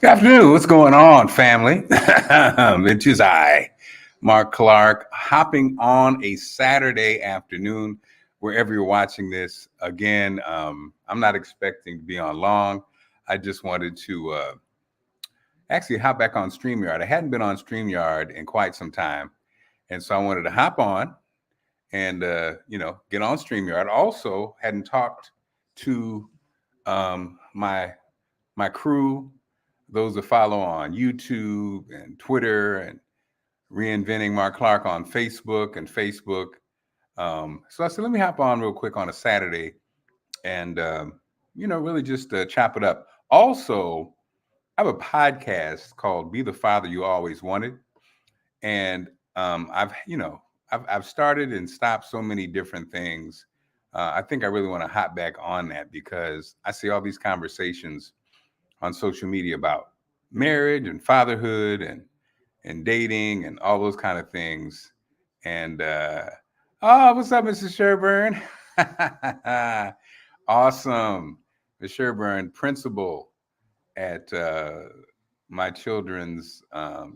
Good afternoon. What's going on, family? It is I, Marc Clarke, hopping on a Saturday afternoon, wherever you're watching this. Again, I'm not expecting to be on long. I just wanted to actually hop back on StreamYard. I hadn't been on StreamYard in quite some time, and so I wanted to hop on and get on StreamYard. Also, hadn't talked to my crew, those that follow on YouTube and Twitter, and Reinventing Marc Clarke on Facebook. So I said, let me hop on real quick on a Saturday and, really just chop it up. Also, I have a podcast called Be the Father You Always Wanted. And I've started and stopped so many different things. I think I really want to hop back on that because I see all these conversations on social media about marriage and fatherhood and dating and all those kind of things. And what's up, Mrs. Sherburne? Awesome. Ms. Sherburne, principal at my children's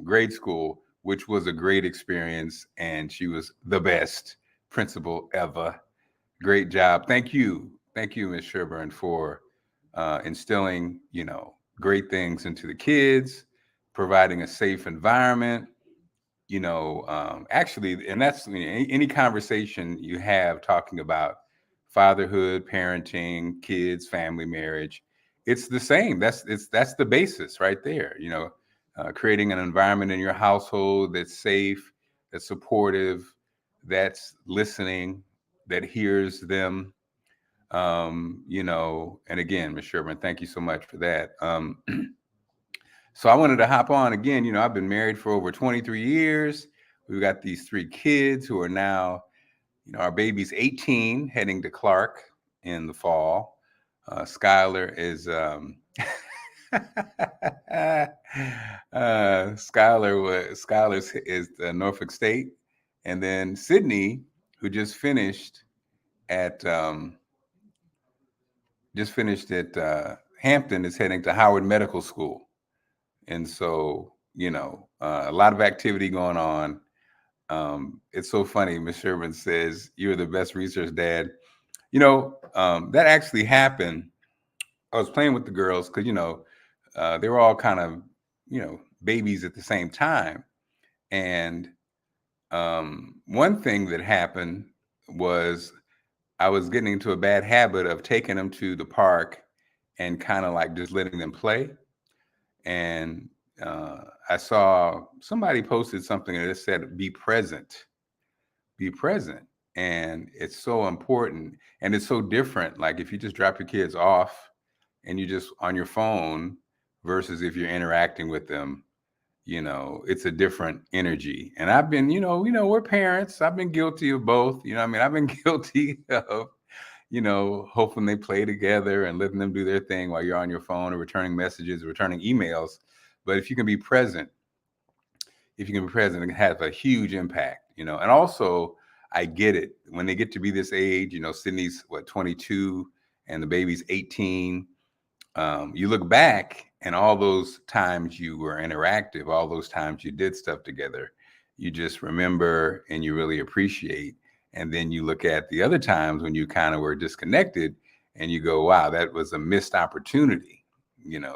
grade school, which was a great experience. And she was the best principal ever. Great job. Thank you. Thank you, Ms. Sherburne, for instilling, great things into the kids, providing a safe environment, actually, and that's any conversation you have talking about fatherhood, parenting, kids, family, marriage, it's the same. That's the basis right there. Creating an environment in your household that's safe, that's supportive, that's listening, that hears them. And again, Ms. Sherman, thank you so much for that. So I wanted to hop on again. I've been married for over 23 years. We've got these 3 kids who are now, our baby's 18, heading to Clarke in the fall. Skylar is, Skylar's is Norfolk State. And then Sydney, who just finished at Hampton, is heading to Howard Medical School. And so, a lot of activity going on. It's so funny. Ms. Sherman says, you're the best research dad. That actually happened. I was playing with the girls because, they were all kind of, babies at the same time. And one thing that happened was I was getting into a bad habit of taking them to the park and kind of like just letting them play. And I saw somebody posted something that said, be present. And it's so important. And it's so different. Like if you just drop your kids off and you're just on your phone versus if you're interacting with them, it's a different energy. And I've been, we're parents. I've been guilty of both. I've been guilty of, hoping they play together and letting them do their thing while you're on your phone or returning messages, or returning emails. But if you can be present, it can have a huge impact, And also, I get it. When they get to be this age, Sydney's 22 and the baby's 18. You look back and all those times you were interactive, all those times you did stuff together, you just remember and you really appreciate. And then you look at the other times when you kind of were disconnected and you go, wow, that was a missed opportunity,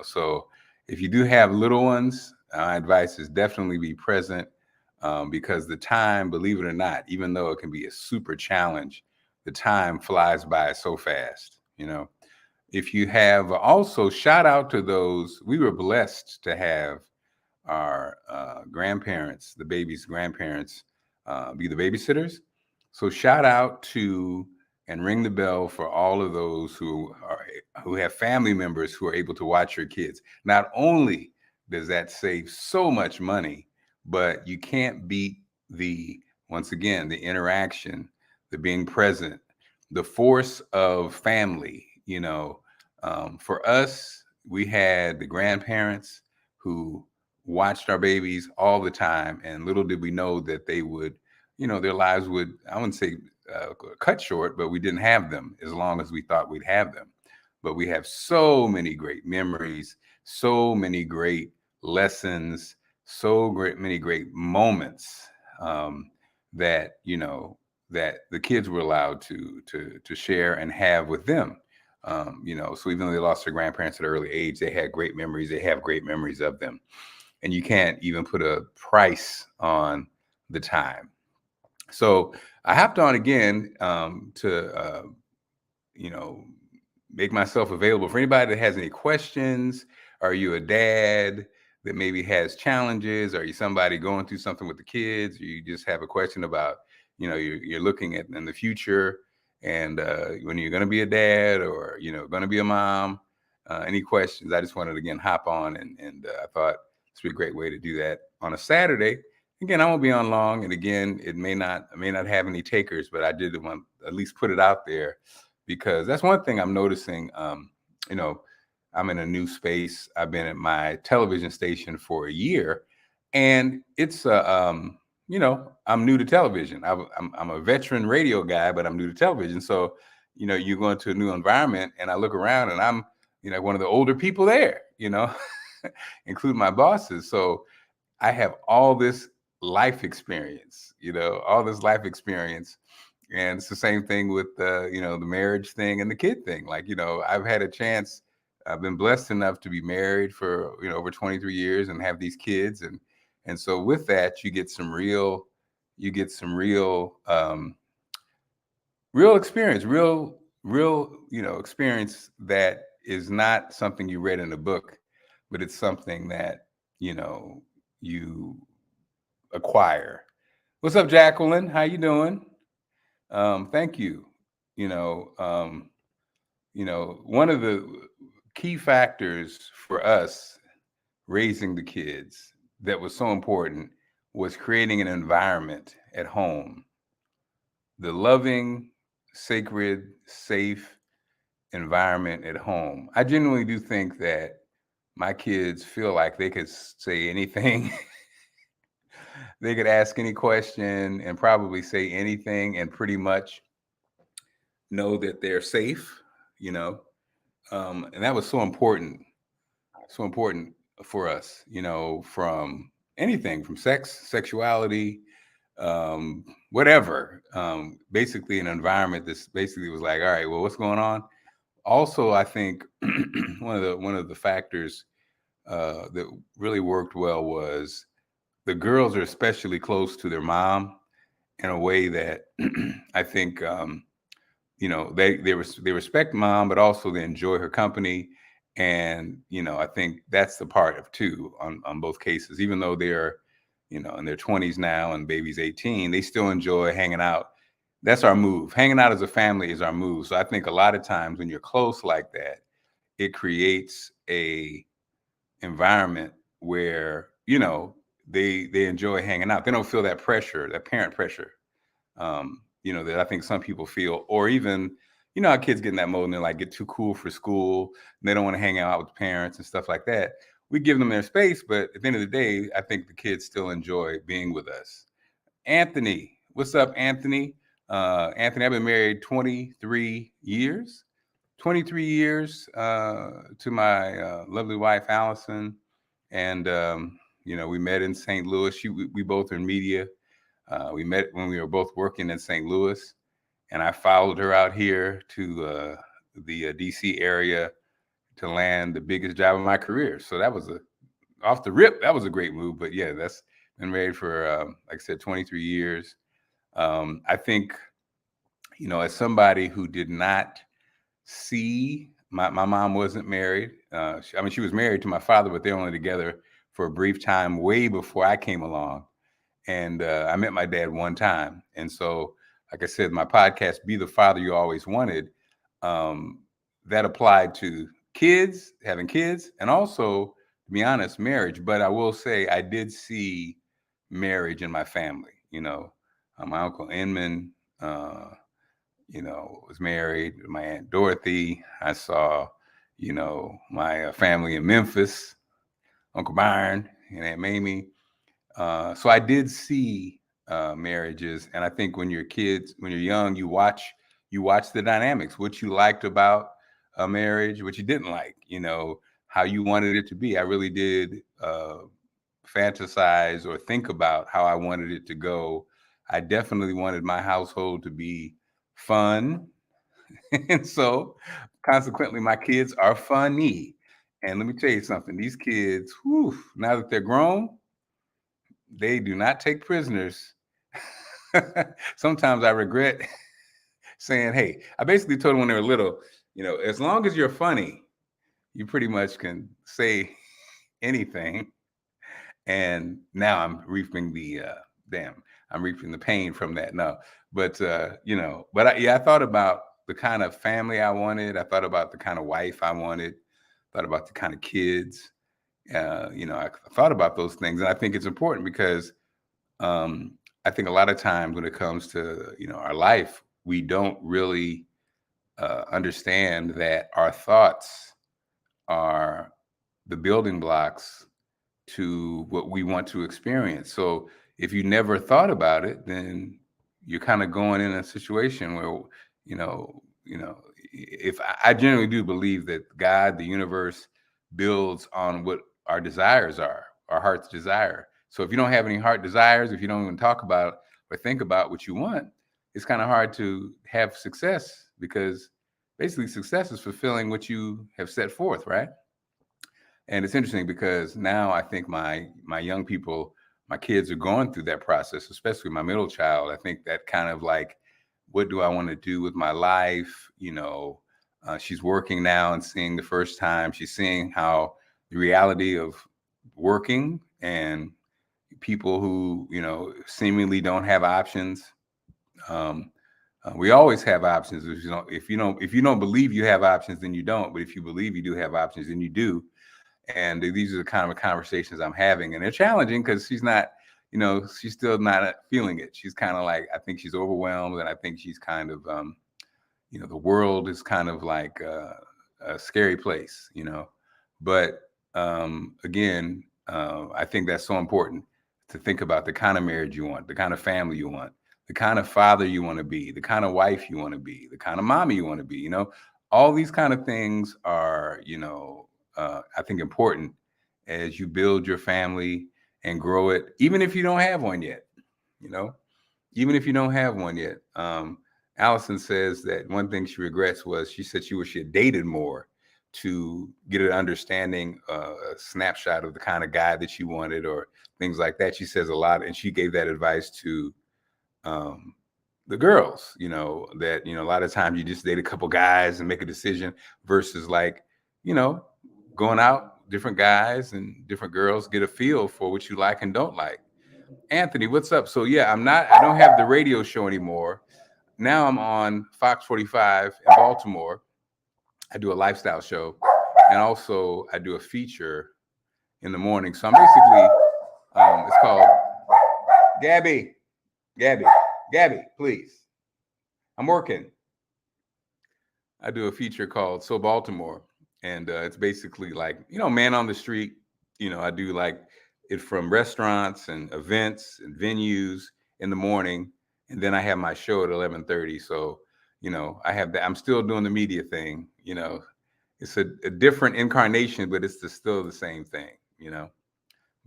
So if you do have little ones, my advice is definitely be present, because the time, believe it or not, even though it can be a super challenge, the time flies by so fast, If you have also, shout out to those, we were blessed to have our grandparents, the baby's grandparents, be the babysitters. So shout out to and ring the bell for all of those who have family members who are able to watch your kids. Not only does that save so much money, but you can't beat once again, the interaction, the being present, the force of family. For us, we had the grandparents who watched our babies all the time, and little did we know that they would, their lives would, I wouldn't say cut short, but we didn't have them as long as we thought we'd have them. But we have so many great memories, so many great lessons, many great moments, um, that that the kids were allowed to share and have with them. So even though they lost their grandparents at an early age, they had great memories. They have great memories of them, and you can't even put a price on the time. So I hopped on again, to you know, make myself available for anybody that has any questions. Are you a dad that maybe has challenges? Are you somebody going through something with the kids? Or you just have a question about, you're looking at in the future, and when you're going to be a dad, or, going to be a mom, any questions? I just wanted to again hop on, and I thought this would be a great way to do that on a Saturday. Again, I won't be on long, and again, I may not have any takers, but I did want to at least put it out there, because that's one thing I'm noticing. You know, I'm in a new space. I've been at my television station for a year, and it's I'm new to television. I'm a veteran radio guy, but I'm new to television. So, you go into a new environment, and I look around, and I'm one of the older people there. Including my bosses. So I have all this life experience, all this life experience. And it's the same thing with the marriage thing and the kid thing. Like, I've had a chance, I've been blessed enough to be married for, over 23 years and have these kids. And so with that, you get some real experience, real, experience that is not something you read in a book, but it's something that, you acquire. What's up, Jacqueline? How you doing? Thank you. You know, um, One of the key factors for us raising the kids that was so important was creating an environment at home, the loving, sacred, safe environment at home. I genuinely do think that my kids feel like they could say anything. They could ask any question and probably say anything and pretty much know that they're safe, you know. And that was so important for us, from anything from sexuality, whatever. Basically, an environment that's basically was like, all right, well, what's going on? Also, I think one of the factors that really worked well was the girls are especially close to their mom in a way that I think they respect mom, but also they enjoy her company. And I think that's the part of two on both cases. Even though they're in their 20s now and baby's 18, they still enjoy hanging out. That's our move. Hanging out as a family is our move. So I think a lot of times when you're close like that, it creates a environment where they enjoy hanging out. They don't feel that pressure, that parent pressure, that I think some people feel. Or even how kids get in that mode and they're like get too cool for school and they don't want to hang out with parents and stuff like that. We give them their space, but at the end of the day, I think the kids still enjoy being with us. Anthony, what's up, Anthony? Anthony, I've been married 23 years. 23 years to my lovely wife, Allison. And, we met in St. Louis. We both are in media. We met when we were both working in St. Louis. And I followed her out here to the DC area to land the biggest job of my career. So that was off the rip, that was a great move. But yeah, that's been married for, like I said, 23 years. I think, as somebody who did not see, my mom wasn't married. She was married to my father, but they were only together for a brief time way before I came along. And I met my dad one time. And so, like I said, my podcast, Be the Father You Always Wanted, that applied to kids, having kids, and also, to be honest, marriage. But I will say I did see marriage in my family. My Uncle Inman, was married. My Aunt Dorothy. I saw, my family in Memphis, Uncle Byron and Aunt Mamie. So I did see marriages, and I think when you're young, you watch the dynamics, what you liked about a marriage, what you didn't like, how you wanted it to be. I really did fantasize or think about how I wanted it to go. I definitely wanted my household to be fun. And so consequently, my kids are funny. And let me tell you something, these kids, whew, now that they're grown, they do not take prisoners. Sometimes I regret saying, hey, I basically told them when they were little, as long as you're funny, you pretty much can say anything. And now I'm reaping the I'm reaping the pain from that. No, but I thought about the kind of family I wanted. I thought about the kind of wife I wanted. Thought about the kind of kids. I thought about those things, and I think it's important because I think a lot of times when it comes to our life, we don't really understand that our thoughts are the building blocks to what we want to experience. So if you never thought about it, then you're kind of going in a situation where, if I generally do believe that God, the universe, builds on what our desires are, our heart's desire. So if you don't have any heart desires, if you don't even talk about or think about what you want, it's kind of hard to have success, because basically success is fulfilling what you have set forth, right? And it's interesting because now I think my young people, my kids are going through that process, especially my middle child. I think that kind of like, what do I want to do with my life? She's working now and seeing the first time. She's seeing how the reality of working and people who, seemingly don't have options. We always have options. If you don't believe you have options, then you don't. But if you believe you do have options, then you do. And these are the kind of conversations I'm having, and they're challenging because she's still not feeling it. She's kind of like, I think she's overwhelmed, and I think she's kind of, the world is kind of like a scary place, But again, I think that's so important to think about the kind of marriage you want, the kind of family you want, the kind of father you want to be, the kind of wife you want to be, the kind of mommy you want to be. All these kind of things are, I think, important as you build your family and grow it, even if you don't have one yet, you know, even if you don't have one yet. Allison says that one thing she regrets was, she said she wish she had dated more to get an understanding, a snapshot of the kind of guy that she wanted or things like that. She says a lot, and she gave that advice to um, the girls, that, a lot of times you just date a couple guys and make a decision versus like, going out, different guys and different girls, get a feel for what you like and don't like. Anthony, what's up? So yeah, I don't have the radio show anymore. Now I'm on Fox 45 in Baltimore. I do a lifestyle show, and also I do a feature in the morning. So I'm basically, it's called Gabby, Gabby, Gabby, please. I'm working. I do a feature called So Baltimore, and it's basically like, man on the street. I do like it from restaurants and events and venues in the morning, and then I have my show at 11:30. So, I have that. I'm still doing the media thing. It's a different incarnation, but it's still the same thing.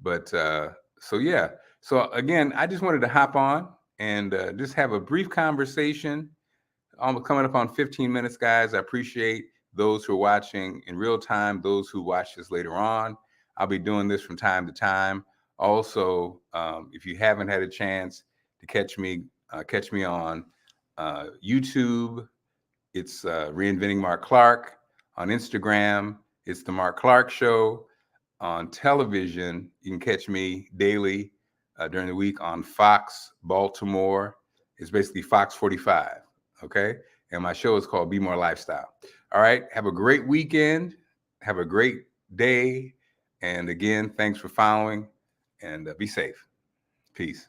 But so yeah. So again, I just wanted to hop on and just have a brief conversation. I'm coming up on 15 minutes, guys. I appreciate those who are watching in real time, those who watch this later on. I'll be doing this from time to time. Also, if you haven't had a chance to catch me on YouTube. It's Reinventing Marc Clarke. On Instagram, it's The Marc Clarke Show. On television, you can catch me daily during the week on Fox Baltimore. It's basically Fox 45. Okay. And my show is called Be More Lifestyle. All right. Have a great weekend. Have a great day. And again, thanks for following, and be safe. Peace.